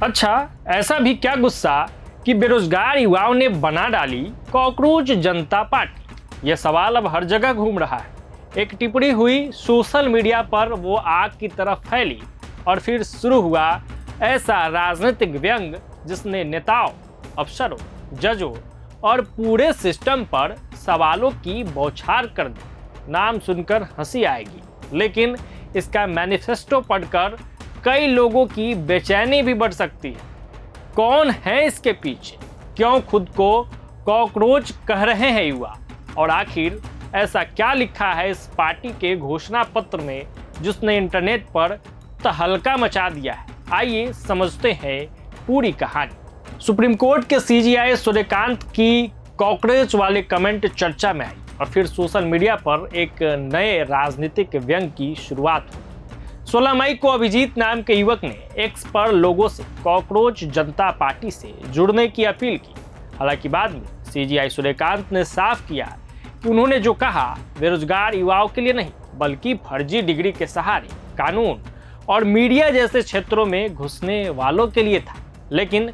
अच्छा, ऐसा भी क्या गुस्सा कि बेरोजगार युवाओं ने बना डाली कॉकरोच जनता पार्टी। यह सवाल अब हर जगह घूम रहा है। एक टिप्पणी हुई सोशल मीडिया पर, वो आग की तरफ फैली और फिर शुरू हुआ ऐसा राजनीतिक व्यंग जिसने नेताओं, अफसरों, जजों और पूरे सिस्टम पर सवालों की बौछार कर दी। नाम सुनकर हंसी आएगी, लेकिन इसका मैनिफेस्टो पढ़कर कई लोगों की बेचैनी भी बढ़ सकती है। कौन है इसके पीछे? क्यों खुद को कॉकरोच कह रहे हैं युवा? और आखिर ऐसा क्या लिखा है इस पार्टी के घोषणा पत्र में जिसने इंटरनेट पर तहलका मचा दिया है? आइए समझते हैं पूरी कहानी। सुप्रीम कोर्ट के सीजेआई सूर्यकांत की कॉकरोच वाले कमेंट चर्चा में आई और फिर सोशल मीडिया पर एक नए राजनीतिक व्यंग की शुरुआत हुई। 16 मई को अभिजीत नाम के युवक ने एक्स पर लोगों से कॉकरोच जनता पार्टी से जुड़ने की अपील की। हालांकि बाद में सीजेआई सूर्यकांत ने साफ किया कि उन्होंने जो कहा बेरोजगार युवाओं के लिए नहीं, बल्कि फर्जी डिग्री के सहारे कानून और मीडिया जैसे क्षेत्रों में घुसने वालों के लिए था। लेकिन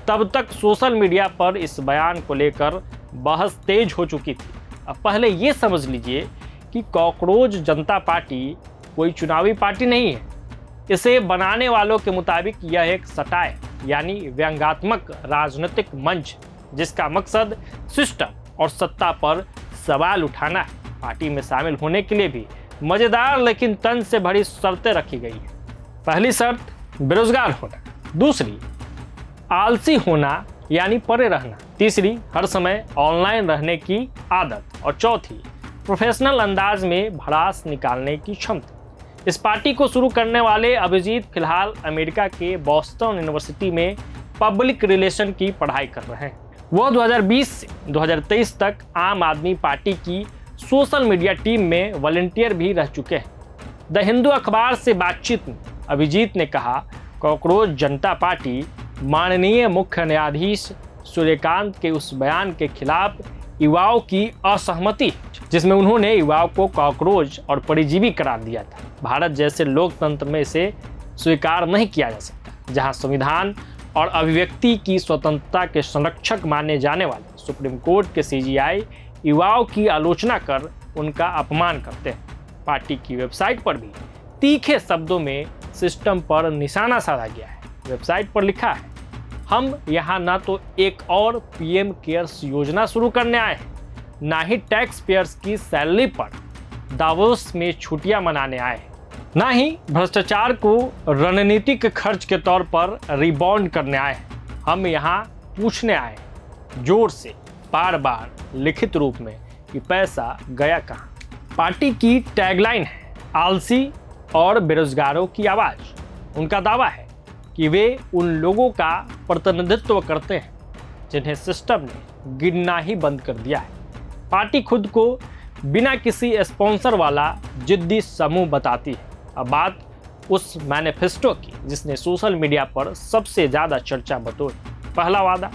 तब तक सोशल मीडिया पर इस बयान को लेकर बहस तेज हो चुकी थी। अब पहले ये समझ लीजिए कि कॉकरोच जनता पार्टी कोई चुनावी पार्टी नहीं है। इसे बनाने वालों के मुताबिक यह एक सटायर यानी व्यंग्यात्मक राजनीतिक मंच, जिसका मकसद सिस्टम और सत्ता पर सवाल उठाना है। पार्टी में शामिल होने के लिए भी मजेदार लेकिन तंज से भरी शर्तें रखी गई है। पहली शर्त बेरोजगार होना, दूसरी आलसी होना यानी परे रहना, तीसरी हर समय ऑनलाइन रहने की आदत और चौथी प्रोफेशनल अंदाज में भड़ास निकालने की क्षमता। इस पार्टी को शुरू करने वाले अभिजीत फिलहाल अमेरिका के बॉस्टन यूनिवर्सिटी में पब्लिक रिलेशन की पढ़ाई कर रहे हैं। वह 2020 से 2023 तक आम आदमी पार्टी की सोशल मीडिया टीम में वॉलंटियर भी रह चुके हैं। द हिंदू अखबार से बातचीत में अभिजीत ने कहा, कॉकरोच जनता पार्टी माननीय मुख्य न्यायाधीश सूर्यकांत के उस बयान के खिलाफ युवाओं की असहमति, जिसमें उन्होंने युवाओं को कॉकरोच और परजीवी करार दिया था। भारत जैसे लोकतंत्र में इसे स्वीकार नहीं किया जा सकता, जहां संविधान और अभिव्यक्ति की स्वतंत्रता के संरक्षक माने जाने वाले सुप्रीम कोर्ट के सीजेआई युवाओं की आलोचना कर उनका अपमान करते हैं। पार्टी की वेबसाइट पर भी तीखे शब्दों में सिस्टम पर निशाना साधा गया है। वेबसाइट पर लिखा है, हम यहाँ ना तो एक और पीएम केयर्स योजना शुरू करने आए हैं, ना ही टैक्स पेयर्स की सैलरी पर दावोस में छुट्टियां मनाने आए हैं, ना ही भ्रष्टाचार को रणनीतिक खर्च के तौर पर रिबाउंड करने आए हैं। हम यहाँ पूछने आए हैं जोर से, बार बार, लिखित रूप में कि पैसा गया कहाँ। पार्टी की टैगलाइन है, आलसी और बेरोजगारों की आवाज़। उनका दावा है कि वे उन लोगों का प्रतिनिधित्व करते हैं जिन्हें सिस्टम ने गिनना ही बंद कर दिया है। पार्टी खुद को बिना किसी स्पॉन्सर वाला जिद्दी समूह बताती है। अब बात उस मैनिफेस्टो की जिसने सोशल मीडिया पर सबसे ज़्यादा चर्चा बटोरी। पहला वादा,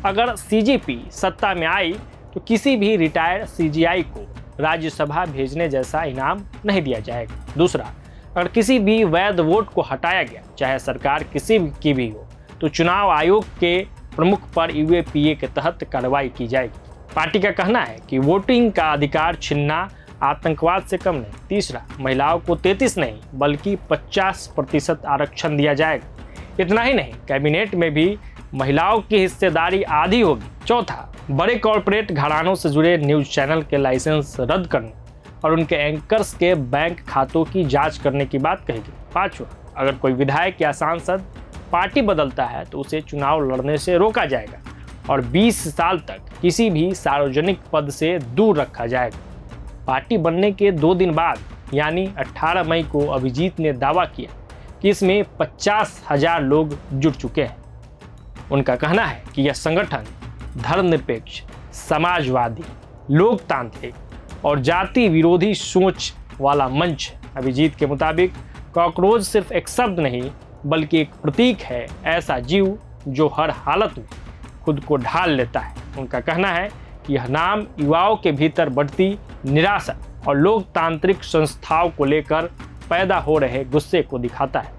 अगर सीजेपी सत्ता में आई तो किसी भी रिटायर्ड सीजेआई को राज्यसभा भेजने जैसा इनाम नहीं दिया जाएगा। दूसरा, अगर किसी भी वैध वोट को हटाया गया, चाहे सरकार किसी की भी हो, तो चुनाव आयोग के प्रमुख पर यूएपीए के तहत कार्रवाई की जाएगी। पार्टी का कहना है कि वोटिंग का अधिकार छीनना आतंकवाद से कम नहीं। तीसरा, महिलाओं को 33 नहीं बल्कि 50% आरक्षण दिया जाएगा। इतना ही नहीं, कैबिनेट में भी महिलाओं की हिस्सेदारी आधी होगी। चौथा, बड़े कॉरपोरेट घरानों से जुड़े न्यूज चैनल के लाइसेंस रद्द करने और उनके एंकर्स के बैंक खातों की जांच करने की बात कही गई। पांचवा, अगर कोई विधायक या सांसद पार्टी बदलता है तो उसे चुनाव लड़ने से रोका जाएगा और 20 साल तक किसी भी सार्वजनिक पद से दूर रखा जाएगा। पार्टी बनने के 2 दिन बाद यानी 18 मई को अभिजीत ने दावा किया कि इसमें 50,000 लोग जुट चुके हैं। उनका कहना है कि यह संगठन धर्मनिरपेक्ष, समाजवादी, लोकतांत्रिक और जाति विरोधी सोच वाला मंच है। अभिजीत के मुताबिक कॉकरोच सिर्फ एक शब्द नहीं बल्कि एक प्रतीक है, ऐसा जीव जो हर हालत में खुद को ढाल लेता है। उनका कहना है कि यह नाम युवाओं के भीतर बढ़ती निराशा और लोकतांत्रिक संस्थाओं को लेकर पैदा हो रहे गुस्से को दिखाता है।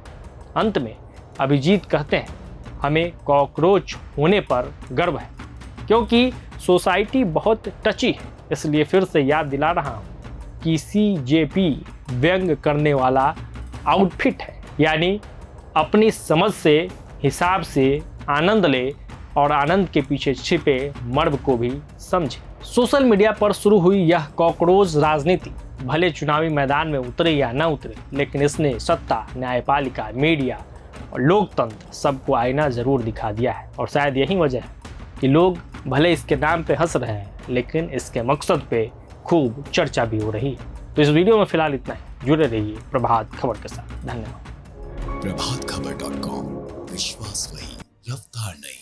अंत में अभिजीत कहते हैं, हमें कॉकरोच होने पर गर्व है, क्योंकि सोसाइटी बहुत टची है। इसलिए फिर से याद दिला रहा हूँ कि CJP व्यंग करने वाला आउटफिट है, यानी अपनी समझ से, हिसाब से आनंद ले और आनंद के पीछे छिपे मर्म को भी समझे। सोशल मीडिया पर शुरू हुई यह कॉकरोच राजनीति भले चुनावी मैदान में उतरे या न उतरे, लेकिन इसने सत्ता, न्यायपालिका, मीडिया और लोकतंत्र सबको आईना जरूर दिखा दिया है। और शायद यही वजह है कि लोग भले इसके नाम पे हंस रहे हैं, लेकिन इसके मकसद पे खूब चर्चा भी हो रही है। तो इस वीडियो में फिलहाल इतना ही। जुड़े रहिए प्रभात खबर के साथ। धन्यवाद। प्रभातखबर.com, विश्वास वही, रफ्तार नहीं।